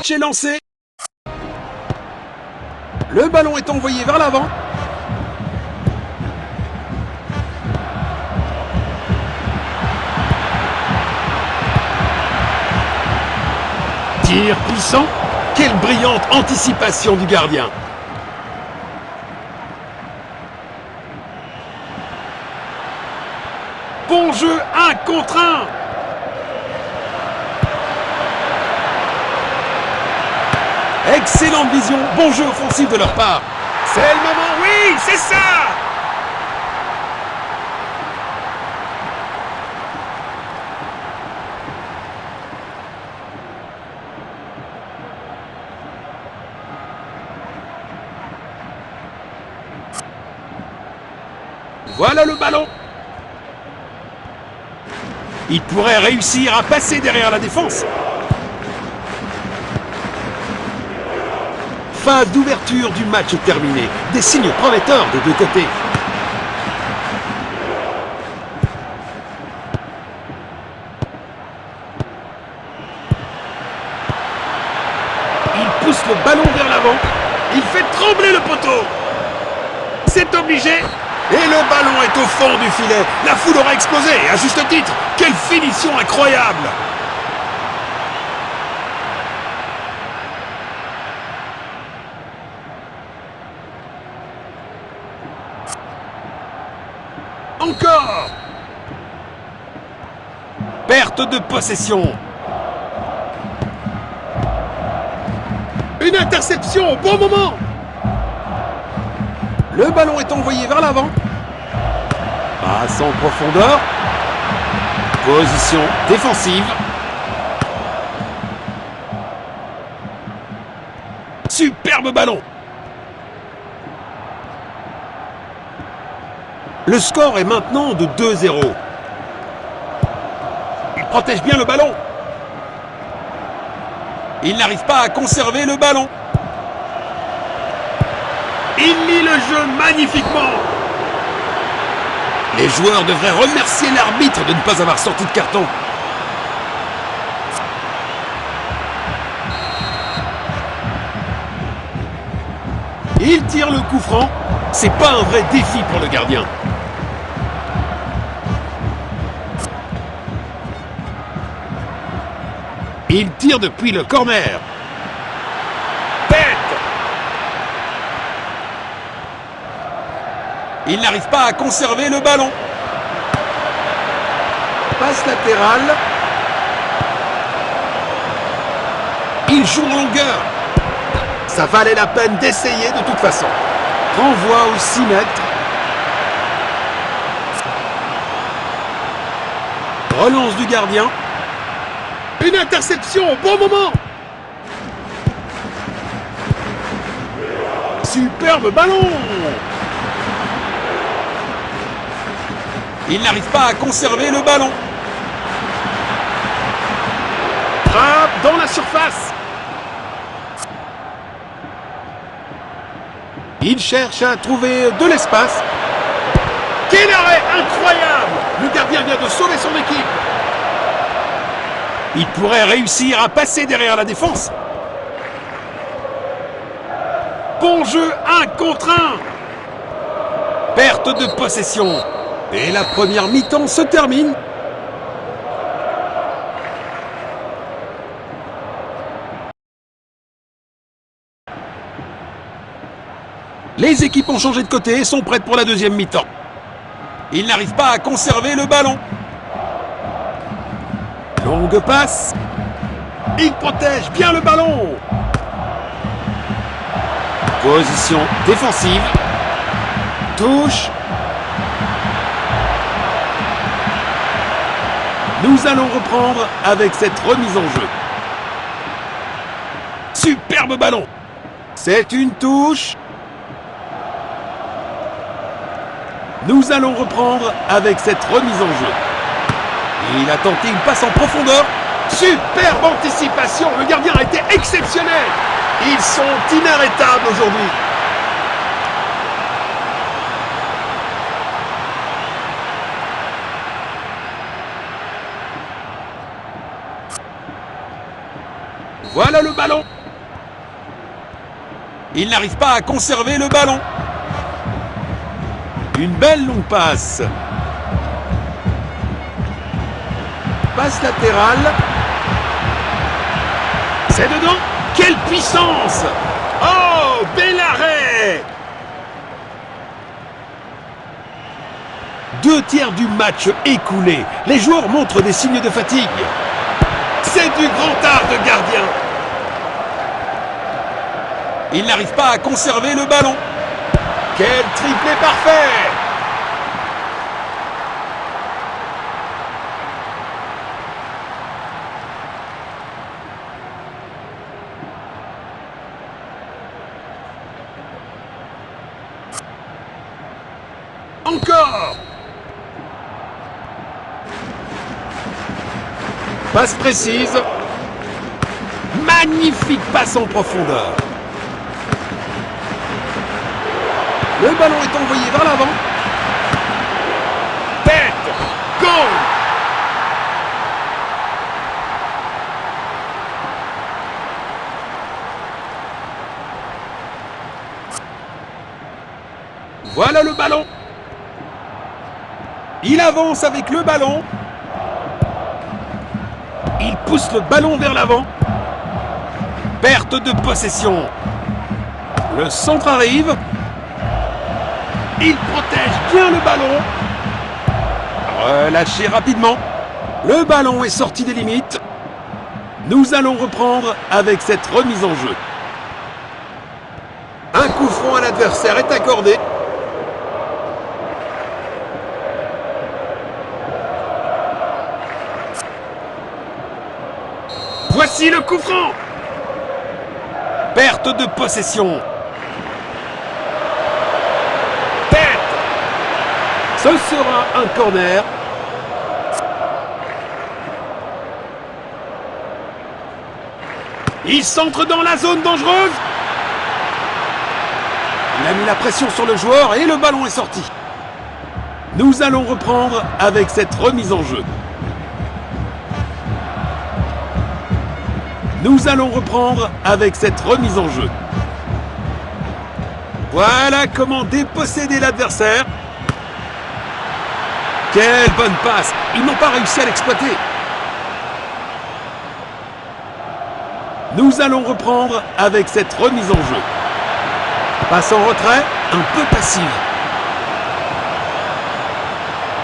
Match est lancé. Le ballon est envoyé vers l'avant. Tir puissant. Quelle brillante anticipation du gardien. Bon jeu, 1 contre 1. Excellente vision, bon jeu offensif de leur part. C'est le moment, oui, c'est ça. Voilà le ballon. Il pourrait réussir à passer derrière la défense. Phase d'ouverture du match terminée. Des signes prometteurs des deux côtés. Il pousse le ballon vers l'avant. Il fait trembler le poteau. C'est obligé. Et le ballon est au fond du filet. La foule aura explosé, à juste titre. Quelle finition incroyable! Encore! Perte de possession. Une interception au bon moment. Le ballon est envoyé vers l'avant. Passe en profondeur. Position défensive. Superbe ballon. Le score est maintenant de 2-0. Il protège bien le ballon. Il n'arrive pas à conserver le ballon. Il lit le jeu magnifiquement. Les joueurs devraient remercier l'arbitre de ne pas avoir sorti de carton. Il tire le coup franc. C'est pas un vrai défi pour le gardien. Il tire depuis le corner. Il n'arrive pas à conserver le ballon. Passe latérale. Il joue en longueur. Ça valait la peine d'essayer de toute façon. Renvoi aux 6 mètres. Relance du gardien. Une interception au bon moment. Superbe ballon. Il n'arrive pas à conserver le ballon. Frappe dans la surface. Il cherche à trouver de l'espace. Quel arrêt incroyable! Le gardien vient de sauver son équipe. Il pourrait réussir à passer derrière la défense. Bon jeu, 1 contre 1. Perte de possession. Et la première mi-temps se termine. Les équipes ont changé de côté et sont prêtes pour la deuxième mi-temps. Il n'arrive pas à conserver le ballon. Longue passe. Il protège bien le ballon. Position défensive. Touche. Nous allons reprendre avec cette remise en jeu. Superbe ballon. C'est une touche. Nous allons reprendre avec cette remise en jeu. Il a tenté une passe en profondeur. Superbe anticipation. Le gardien a été exceptionnel. Ils sont inarrêtables aujourd'hui. Voilà le ballon. Il n'arrive pas à conserver le ballon. Une belle longue passe. Passe latérale. C'est dedans. Quelle puissance! Oh, bel arrêt! 2/3 du match écoulé. Les joueurs montrent des signes de fatigue. C'est du grand art de gardien. Il n'arrive pas à conserver le ballon. Quel triplé parfait! Encore! Passe précise. Magnifique passe en profondeur. Le ballon est envoyé vers l'avant. Tête! Goal! Voilà le ballon. Il avance avec le ballon. Il pousse le ballon vers l'avant. Perte de possession. Le centre arrive. Il protège bien le ballon. Relâché rapidement. Le ballon est sorti des limites. Nous allons reprendre avec cette remise en jeu. Un coup franc à l'adversaire est accordé. Voici le coup franc. Perte de possession. Tête. Ce sera un corner. Il centre dans la zone dangereuse. Il a mis la pression sur le joueur et le ballon est sorti. Nous allons reprendre avec cette remise en jeu. Nous allons reprendre avec cette remise en jeu. Voilà comment déposséder l'adversaire. Quelle bonne passe! Ils n'ont pas réussi à l'exploiter. Nous allons reprendre avec cette remise en jeu. Passe en retrait, un peu passive.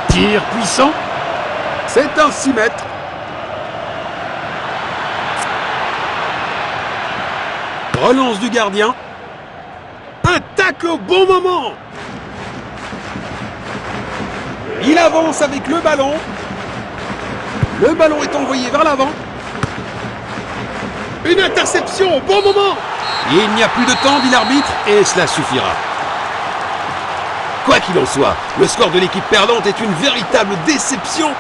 Tir puissant. C'est un 6 mètres. Relance du gardien. Un tacle au bon moment. Il avance avec le ballon. Le ballon est envoyé vers l'avant. Une interception au bon moment. Il n'y a plus de temps, dit l'arbitre, et cela suffira. Quoi qu'il en soit, le score de l'équipe perdante est une véritable déception.